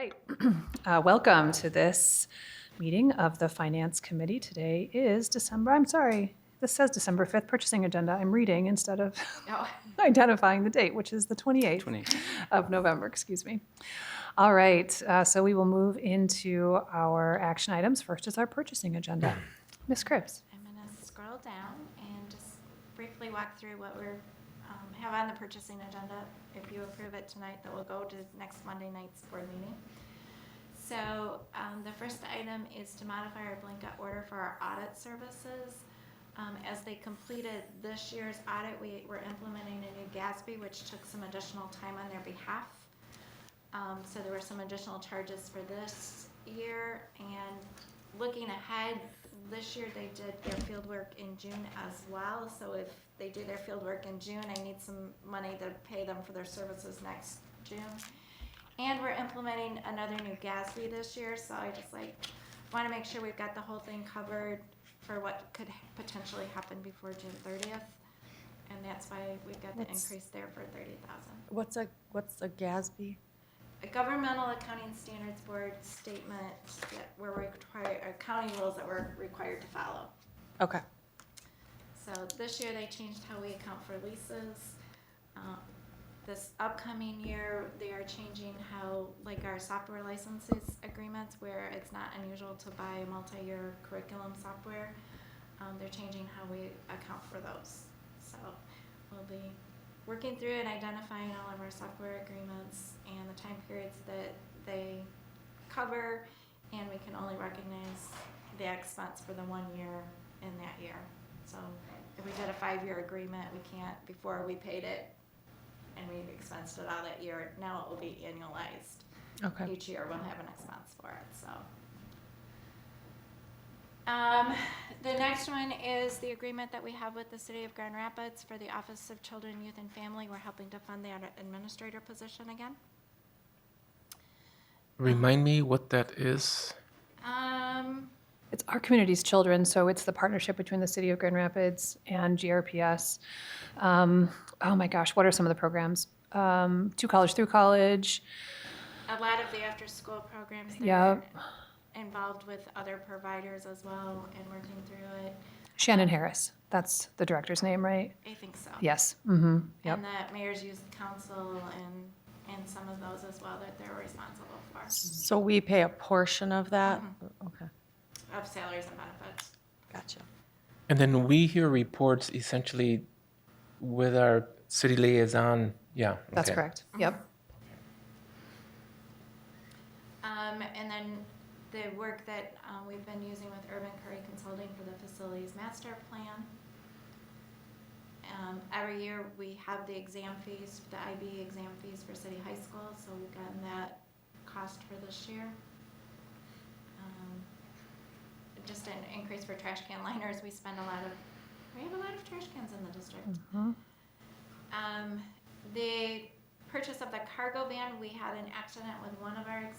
right. Welcome to this meeting of the Finance Committee. Today is this says December 5th purchasing agenda. I'm reading instead of identifying the date, which is the 28th of November, excuse me. All right, so we will move into our action items. First is our purchasing agenda. Ms. Cripps. I'm going to scroll down and just briefly walk through what we're have on the purchasing agenda. If you approve it tonight, that will go to next Monday night's board meeting. So the first item is to modify our blanket order for our audit services. As they completed this year's audit, we were implementing a new GASB, which took some additional time on their behalf. So there were some additional charges for this year, and looking ahead, this year they did their field work in June as well. So if they do their field work in June, I need some money to pay them for their services next June. And we're implementing another new GASB this year, so I just want to make sure we've got the whole thing covered for what could potentially happen before June 30th. And that's why we've got the increase there for $30,000. What's a GASB? A Governmental Accounting Standards Board statement that we're required, accounting rules that we're required to follow. Okay. So this year they changed how we account for leases. This upcoming year they are changing how, like our software licenses agreements, where it's not unusual to buy multi-year curriculum software. They're changing how we account for those. So we'll be working through and identifying all of our software agreements and the time periods that they cover, and we can only recognize the expense for the 1 year in that year. So if we did a 5-year agreement, we can't, before we paid it and we expensed it all that year, now it will be annualized. Okay. Each year we'll have an expense for it. So the next one is the agreement that we have with the City of Grand Rapids for the Office of Children, Youth, and Family. We're helping to fund the administrator position again. Remind me what that is. It's Our Community's Children, so it's the partnership between the City of Grand Rapids and GRPS. Oh my gosh, what are some of the programs? To College Through College. A lot of the after-school programs that Yep. are involved with other providers as well and working through it. Shannon Harris, that's the director's name, right? I think so. Yes. Mm-hmm. Yep. And the Mayor's Youth Council and some of those as well that they're responsible for, So we pay a portion of that? Okay, of salaries and benefits. gotcha. And then we hear reports essentially with our city liaison. Yeah. That's okay. correct. Yep. And then the work that we've been using with Urban Curry Consulting for the facilities master plan. Every year we have the exam fees, the IB exam fees for City High School, so we've gotten that cost for this year. Just an increase for trash can liners. We have a lot of trash cans in the district. Mhm. The purchase of the cargo van, we had an accident with one of our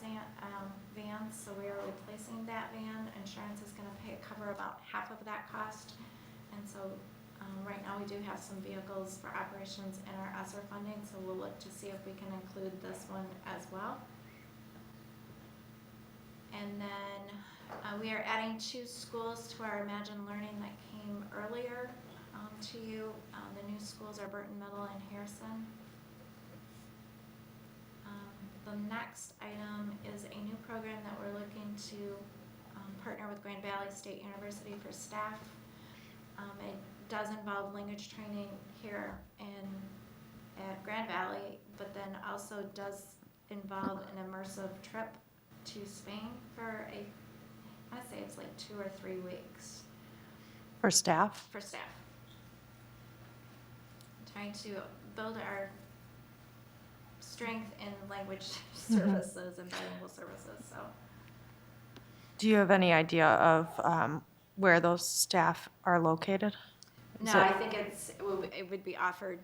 vans, so we are replacing that van. Insurance is going to cover about half of that cost, and so right now we do have some vehicles for operations in our ESSER funding, so we'll look to see if we can include this one as well. And then we are adding 2 schools to our Imagine Learning that came earlier to you. The new schools are Burton Middle and Harrison. The next item is a new program that we're looking to partner with Grand Valley State University for staff. It does involve language training here at Grand Valley, but then also does involve an immersive trip to Spain for I want to say it's like 2 or 3 weeks. For staff? For staff. Trying to build our strength in language services and bilingual services. So, Do you have any idea of where those staff are located? no, Is it- I think it would be offered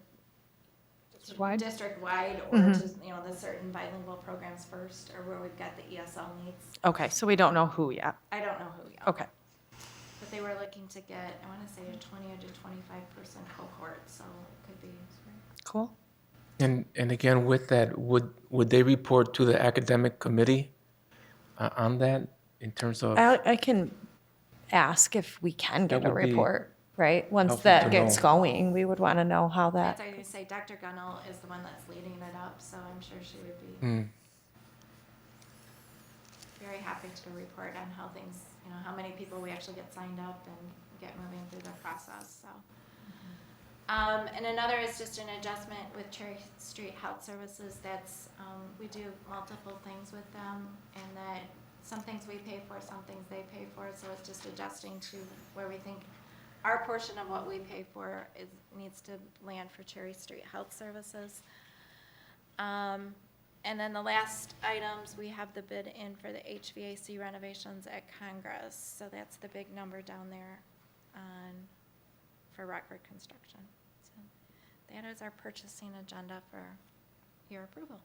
District-wide? district-wide, or just the certain bilingual programs first, or where we've got the ESL needs. Okay, so we don't know who yet. I don't know who yet. Okay. But they were looking to get, I want to say, a 20 to 25% cohort, so it could be. Cool. And again, with that, would they report to the academic committee on that in terms of? I can ask if we can That get a would be report, right? Once helpful that to gets know. going, we would want to know how That's that. why you say Dr. Gunnell is the one that's leading it up, so I'm sure she would be Mm, very happy to report on how things, how many people we actually get signed up and get moving through the process, so. And another is just an adjustment with Cherry Street Health Services. That's, we do multiple things with them, and that some things we pay for, some things they pay for, so it's just adjusting to where we think our portion of what we pay for needs to land for Cherry Street Health Services. And then the last items, we have the bid in for the HVAC renovations at Congress. So that's the big number down there for Rockford Construction. So that is our purchasing agenda for your approval.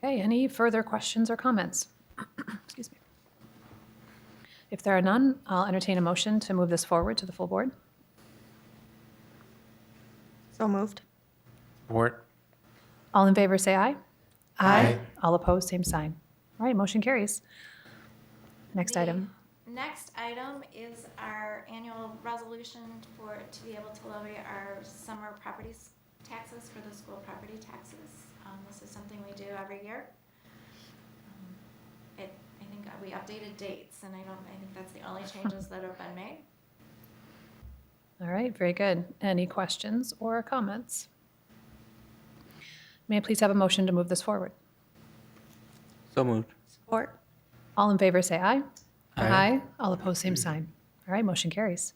Okay, any further questions or comments? Excuse me. If there are none, I'll entertain a motion to move this forward to the full board. So moved. Support. All in favor, say aye. Aye. All opposed, same sign. All right, motion carries. Next The item. Next item is our annual resolution to be able to levy our summer property taxes for the school property taxes. This is something we do every year. I think we updated dates, and I think that's the only changes that have been made. All right, very good. Any questions or comments? May I please have a motion to move this forward? So moved. Support. All in favor, say aye. Aye. All opposed, same sign. All right, motion carries.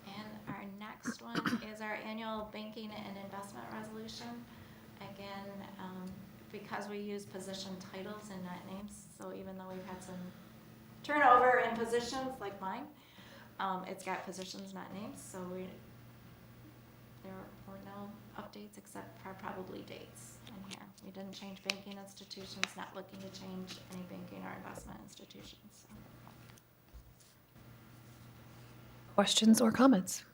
And our next one is our annual banking and investment resolution. Again, because we use position titles and not names, so even though we've had some turnover in positions like mine, it's got positions, not names, so there were no updates except for probably dates in here. We didn't change banking institutions, not looking to change any banking or investment institutions. So. Questions or comments?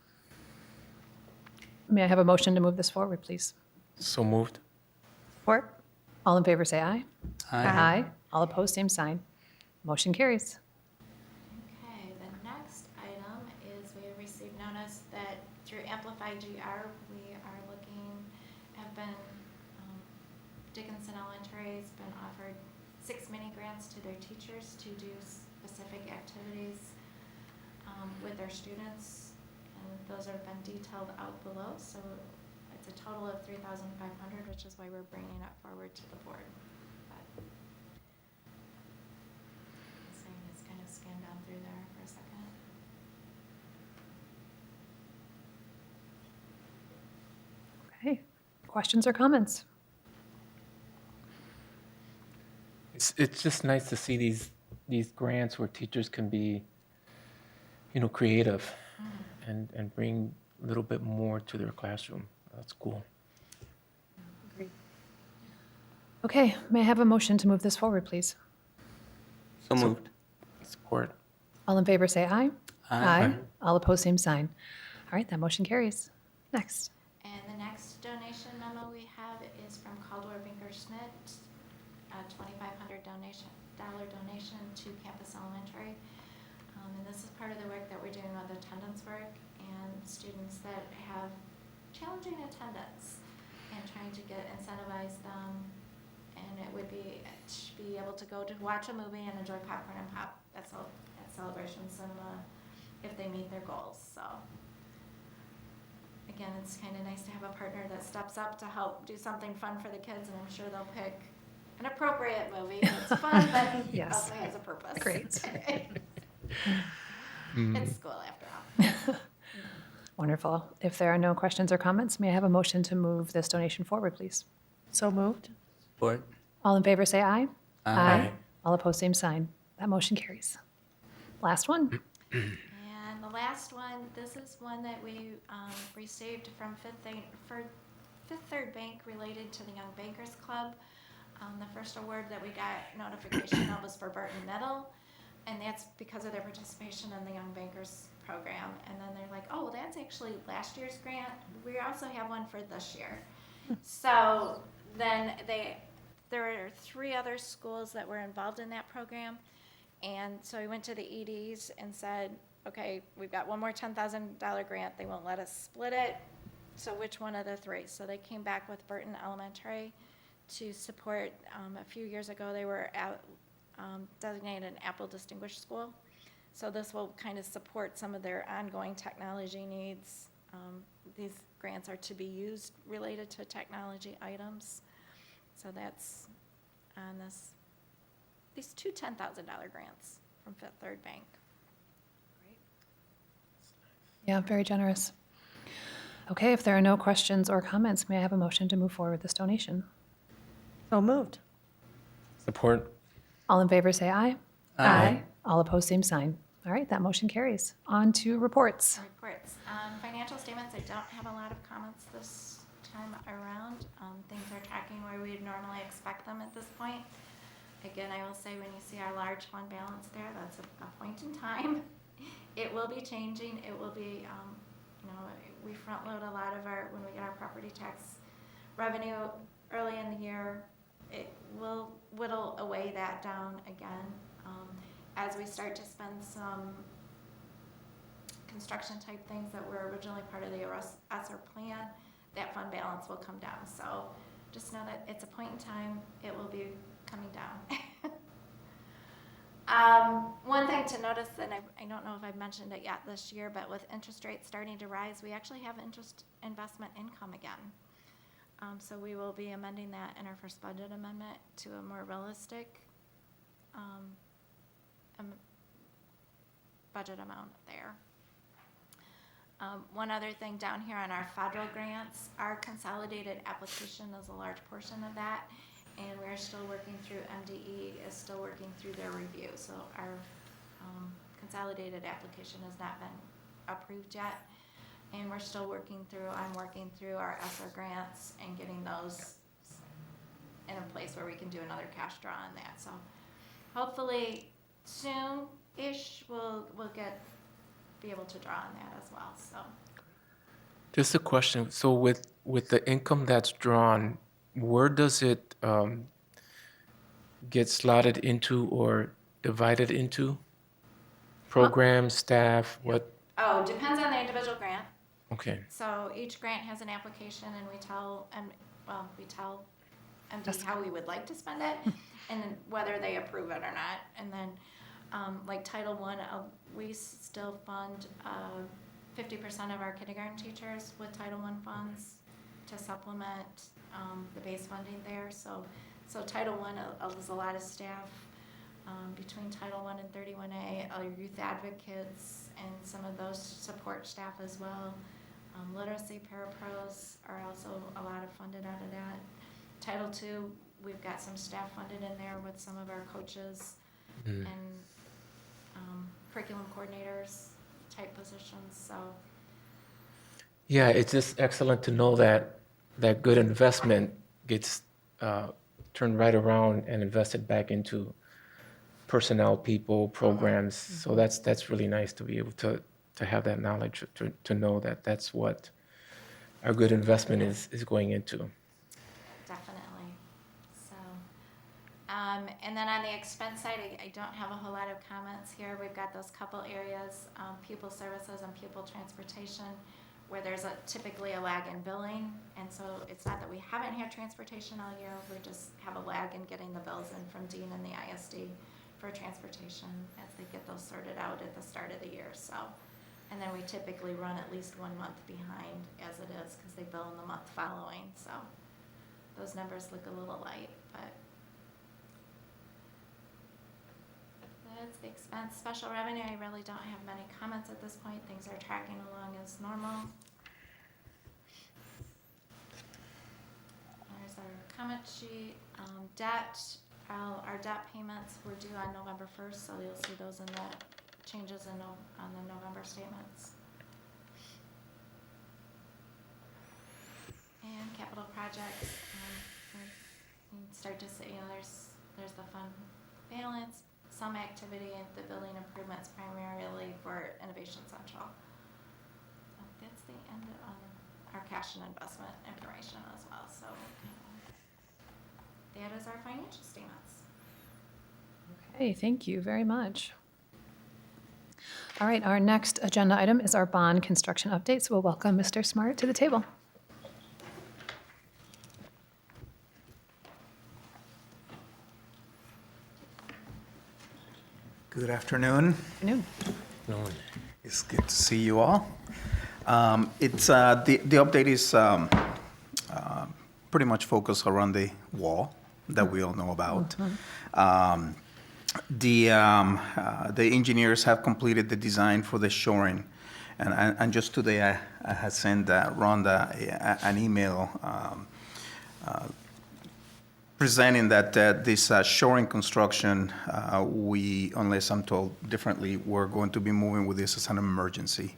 May I have a motion to move this forward, please? So moved. Support. All in favor, say aye. Aye. All opposed, same sign. Motion carries. Okay, the next item is we received notice that through Amplify GR, we are have been, Dickinson Elementary has been offered 6 mini grants to their teachers to do specific activities with their students, and those have been detailed out below, so it's a total of $3,500, which is why we're bringing it forward to the board. But I'm saying it's kind of scanned down through there for a second. Okay. Questions or comments? It's just nice to see these grants where teachers can be, creative and bring a little bit more to their classroom. That's cool. Agreed. Okay, may I have a motion to move this forward, please? So moved. Support. All in favor, say aye. Aye. All opposed, same sign. All right, that motion carries. Next. And the next donation memo we have is from Caldwell Binker Schmidt, a $2,500 donation to Campus Elementary. And this is part of the work that we're doing with attendance work and students that have challenging attendance and trying to incentivize them. And it would be to be able to go to watch a movie and enjoy popcorn and pop at Celebration Cinema if they meet their goals. So again, it's kind of nice to have a partner that steps up to help do something fun for the kids, and I'm sure they'll pick an appropriate movie that's fun, but Yes. also has a purpose. Great. It's school after all. Wonderful. If there are no questions or comments, may I have a motion to move this donation forward, please? So moved. Support. All in favor, say aye. Aye. All opposed, same sign. That motion carries. Last one. And the last one, this is one that we received from Fifth Third Bank related to the Young Bankers Club. The first award that we got notification of was for Burton Middle, and that's because of their participation in the Young Bankers program. And then they're like, oh, well, that's actually last year's grant. We also have one for this year. So then there were 3 other schools that were involved in that program. And so we went to the EDs and said, okay, we've got one more $10,000 grant. They won't let us split it. So which one of the 3? So they came back with Burton Elementary to support, a few years ago, they were designated an Apple Distinguished School. So this will kind of support some of their ongoing technology needs. These grants are to be used related to technology items. So that's on these 2 $10,000 grants from Fifth Third Bank. Yeah, very generous. Okay, if there are no questions or comments, may I have a motion to move forward with this donation? So moved. Support. All in favor, say aye. Aye. All opposed, same sign. All right, that motion carries. On to reports. Reports. Financial statements, I don't have a lot of comments this time around. Things are tracking where we'd normally expect them at this point. Again, I will say when you see our large fund balance there, that's a point in time. It will be changing. It will be, we front load a lot of when we get our property tax revenue early in the year, it will whittle away that down again. As we start to spend some construction type things that were originally part of the ESSER plan, that fund balance will come down. So just know that it's a point in time, it will be coming down. One thing to notice, and I don't know if I've mentioned it yet this year, but with interest rates starting to rise, we actually have interest investment income again. So we will be amending that in our first budget amendment to a more realistic budget amount there. One other thing down here on our federal grants, our consolidated application is a large portion of that, and we're still working through, MDE is still working through their review. So our consolidated application has not been approved yet, and we're still working through, I'm working through our ESSER grants and getting those in a place where we can do another cash draw on that. So hopefully soon-ish we'll be able to draw on that as well. So Just a question. So with the income that's drawn, where does it get slotted into or divided into? Programs, staff, what? depends on the individual grant. Okay. So each grant has an application, and we tell MD how we would like to spend it, and then whether they approve it or not. And then, like Title I, we still fund 50% of our kindergarten teachers with Title I funds to supplement the base funding there. So Title I is a lot of staff between Title I and 31A, our youth advocates, and some of those support staff as well. Literacy parapros are also a lot of funded out of that. Title II, we've got some staff funded in there with some of our coaches and curriculum coordinators type positions. So Yeah, it's just excellent to know that good investment gets turned right around and invested back into personnel, people, programs. So that's really nice to be able to have that knowledge, to know that that's what our good investment is going into. definitely. So, and then on the expense side, I don't have a whole lot of comments here. We've got those couple areas, pupil services and pupil transportation, where there's typically a lag in billing. And so it's not that we haven't had transportation all year, we just have a lag in getting the bills in from Dean and the ISD for transportation as they get those sorted out at the start of the year. So, and then we typically run at least 1 month behind as it is, because they bill in the month following. So those numbers look a little light, but that's the expense. Special revenue, I really don't have many comments at this point. Things are tracking along as normal. There's our comment sheet. Debt, our debt payments were due on November 1st, so you'll see those in the changes on the November statements. And capital projects, you can start to see, there's the fund balance, some activity in the building improvements primarily for Innovation Central. So that's the end our cash and investment information as well. So that is our financial statements. Okay, thank you very much. All right, our next agenda item is our bond construction update. So we'll welcome Mr. Smart to the table. Good afternoon. Afternoon. It's good to see you all. It's the update is pretty much focused around the wall that we all know about. The engineers have completed the design for the shoring, and just today I had sent Rhonda an email presenting that this shoring construction, unless I'm told differently, we're going to be moving with this as an emergency.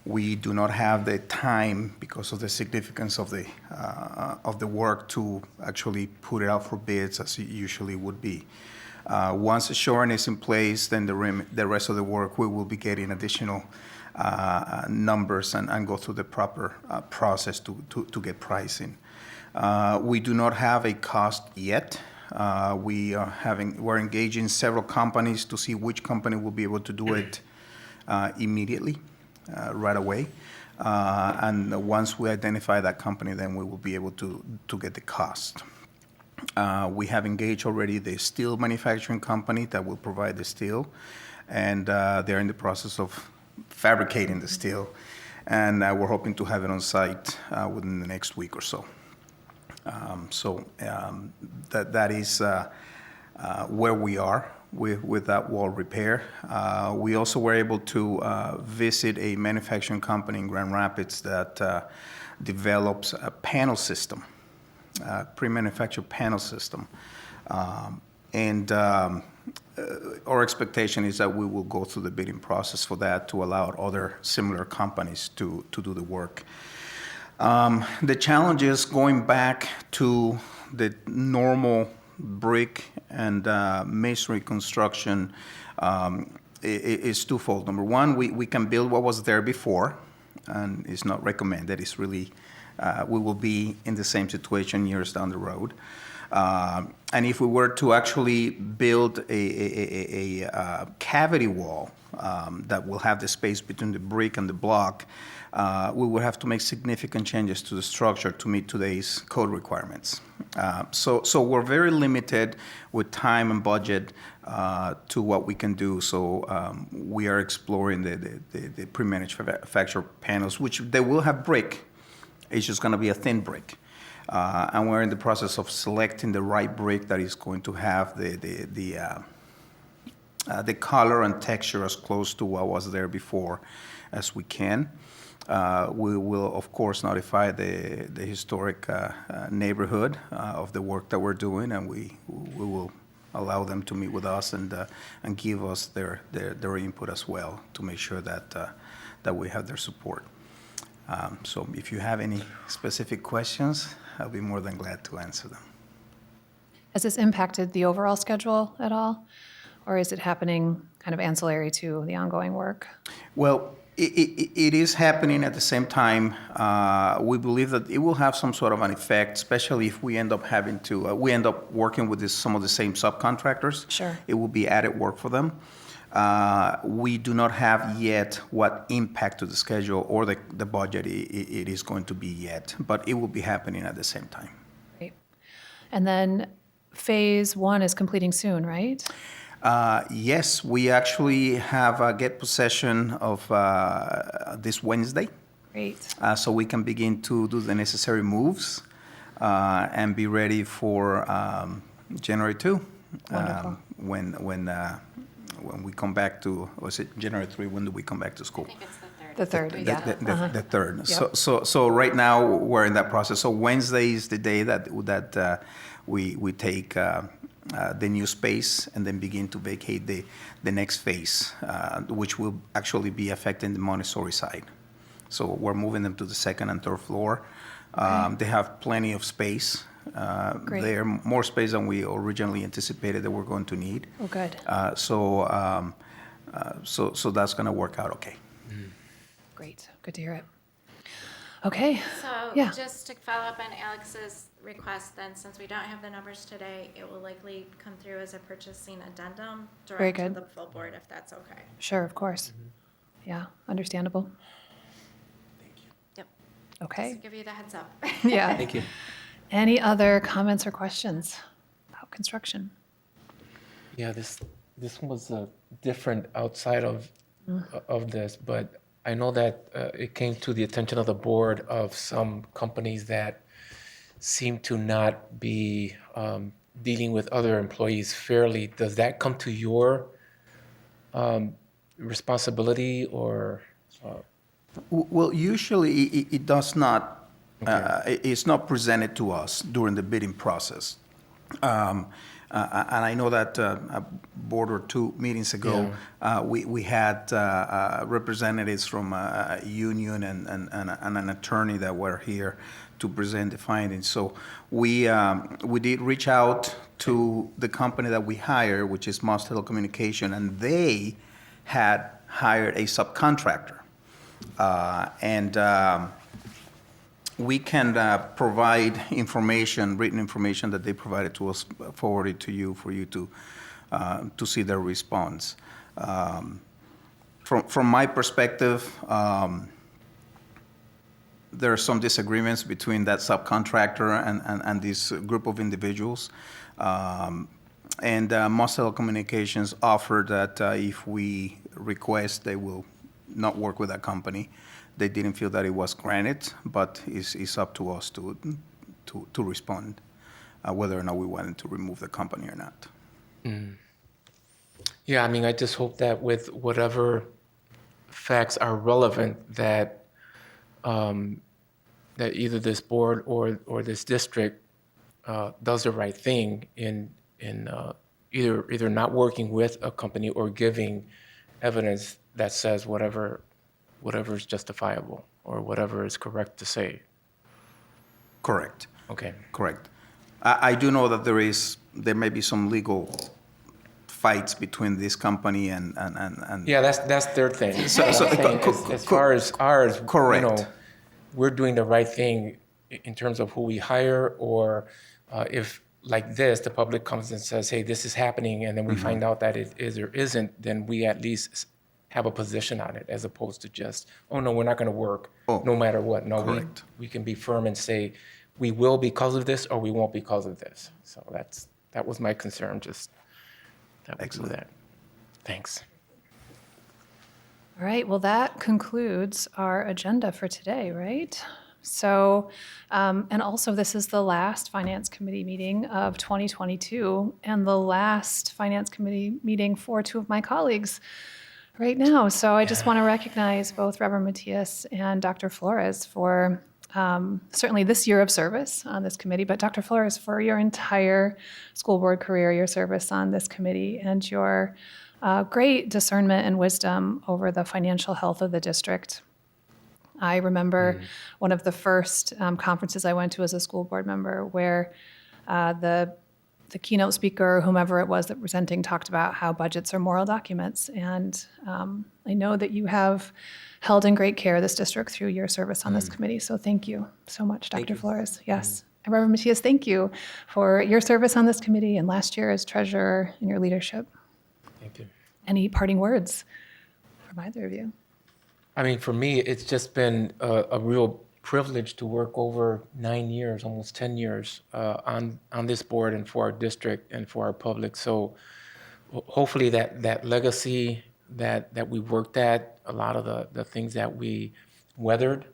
We do not have the time because of the significance of the work to actually put it out for bids as it usually would be. Once the shoring is in place, then the rest of the work, we will be getting additional numbers and go through the proper process to get pricing. We do not have a cost yet. We're engaging several companies to see which company will be able to do it immediately, right away. And once we identify that company, then we will be able to get the cost. We have engaged already the steel manufacturing company that will provide the steel, and they're in the process of fabricating the steel, and we're hoping to have it on site within the next week or so. That is where we are with that wall repair. We also were able to visit a manufacturing company in Grand Rapids that develops a panel system, pre-manufactured panel system. Our expectation is that we will go through the bidding process for that to allow other similar companies to do the work. The challenge is going back to the normal brick and masonry construction is twofold. Number one, we can build what was there before, and it's not recommended. It's really, we will be in the same situation years down the road. And if we were to actually build a cavity wall that will have the space between the brick and the block, we would have to make significant changes to the structure to meet today's code requirements. So we're very limited with time and budget to what we can do. So we are exploring the pre-manufactured panels, which they will have brick. It's just going to be a thin brick. And we're in the process of selecting the right brick that is going to have the color and texture as close to what was there before as we can. We will, of course, notify the historic neighborhood of the work that we're doing, and we will allow them to meet with us and give us their input as well to make sure that we have their support. So if you have any specific questions, I'll be more than glad to answer them. Has this impacted the overall schedule at all? Or is it happening kind of ancillary to the ongoing work? Well, it is happening at the same time. We believe that it will have some sort of an effect, especially if we end up having to, we end up working with some of the same subcontractors. Sure. It will be added work for them. We do not have yet what impact to the schedule or the budget it is going to be yet, but it will be happening at the same time. Great. And then phase one is completing soon, right? Yes, we actually have get possession of this Wednesday. Great. So we can begin to do the necessary moves and be ready for January 2. Wonderful. When we come back to, was it January 3? When do we come back to school? I think it's the third. The third, yeah. The third. Yep. So right now we're in that process. So Wednesday is the day that we take the new space and then begin to vacate the next phase, which will actually be affecting the Montessori side. So we're moving them to the second and third floor. They have plenty of space. Great. There, more space than we originally anticipated that we're going to need. Oh, good. So that's going to work out okay. Great. Good to hear it. Okay, So Yeah. just to follow up on Alex's request, then, since we don't have the numbers today, it will likely come through as a purchasing addendum Very direct to good. the full board, if that's okay. sure, of course. Yeah, understandable. Yep. Okay, Just to give you the heads up. yeah. Thank you. Any other comments or questions about construction? Yeah, this was different outside of this, but I know that it came to the attention of the board of some companies that seem to not be dealing with other employees fairly. Does that come to your responsibility or? Well, usually it does not, Okay. it's not presented to us during the bidding process. And I know that a board or two meetings ago, we had representatives from a union and an attorney that were here to present the findings. So we did reach out to the company that we hired, which is Moss Telecommunication, and they had hired a subcontractor. We can provide information, written information that they provided to us, forwarded to you for you to see their response. From my perspective, there are some disagreements between that subcontractor and this group of individuals. Moss Telecommunications offered that if we request, they will not work with that company. They didn't feel that it was granted, but it's up to us to respond, whether or not we wanted to remove the company or not. Yeah, I mean, I just hope that with whatever facts are relevant, that that either this board or this district does the right thing in either not working with a company or giving evidence that says whatever is justifiable or whatever is correct to say. Correct. Okay. Correct. I do know that there may be some legal fights between this company and. Yeah, that's their thing. So- But so- I'm saying as far as ours, Correct. we're doing the right thing in terms of who we hire, or if like this, the public comes and says, hey, this is happening, and then we find out that it is or isn't, then we at least have a position on it, as opposed to just, oh, no, we're not going to work no matter what. No, correct. we can be firm and say, we will because of this, or we won't because of this. So that was my concern, just that we do Excellent. that. Thanks. All right, well, that concludes our agenda for today, right? So, and also this is the last Finance Committee meeting of 2022 and the last Finance Committee meeting for two of my colleagues right now. So I just want to recognize both Reverend Matias and Dr. Flores for certainly this year of service on this committee, but Dr. Flores, for your entire school board career, your service on this committee, and your great discernment and wisdom over the financial health of the district. I remember one of the first conferences I went to as a school board member where the keynote speaker, whomever it was that presenting, talked about how budgets are moral documents. And I know that you have held in great care this district through your service on this committee. So thank you so much, Dr. Flores. Yes. And Reverend Matias, thank you for your service on this committee and last year as treasurer and your leadership. Thank you. Any parting words from either of you? I mean, for me, it's just been a real privilege to work over 9 years, almost 10 years on this board and for our district and for our public. So hopefully that legacy that we worked at, a lot of the things that we weathered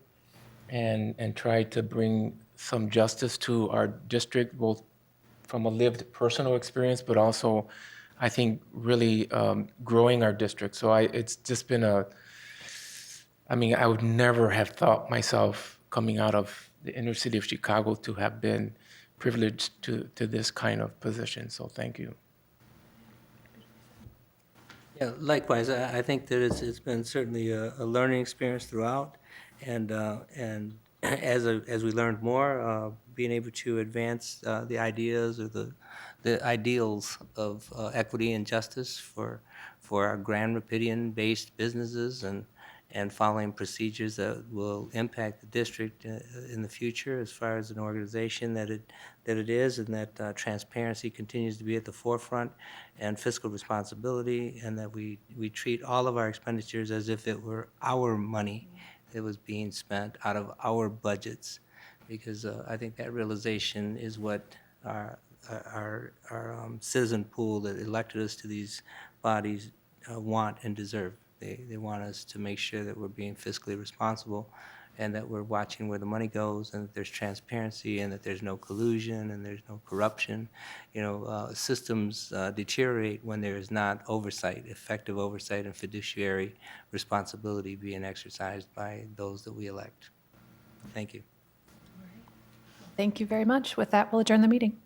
and tried to bring some justice to our district, both from a lived personal experience, but also, I think, really growing our district. So it's just been I mean, I would never have thought myself coming out of the inner city of Chicago to have been privileged to this kind of position. So thank you. Yeah, likewise, I think that it's been certainly a learning experience throughout, and as we learned more, being able to advance the ideas or the ideals of equity and justice for our Grand Rapidian-based businesses and following procedures that will impact the district in the future as far as an organization that it is, and that transparency continues to be at the forefront, and fiscal responsibility, and that we treat all of our expenditures as if it were our money that was being spent out of our budgets, because I think that realization is what our citizen pool that elected us to these bodies want and deserve. They want us to make sure that we're being fiscally responsible, and that we're watching where the money goes, and that there's transparency, and that there's no collusion, and there's no corruption. Systems deteriorate when there is not oversight, effective oversight, and fiduciary responsibility being exercised by those that we elect. Thank you. Thank you very much. With that, we'll adjourn the meeting.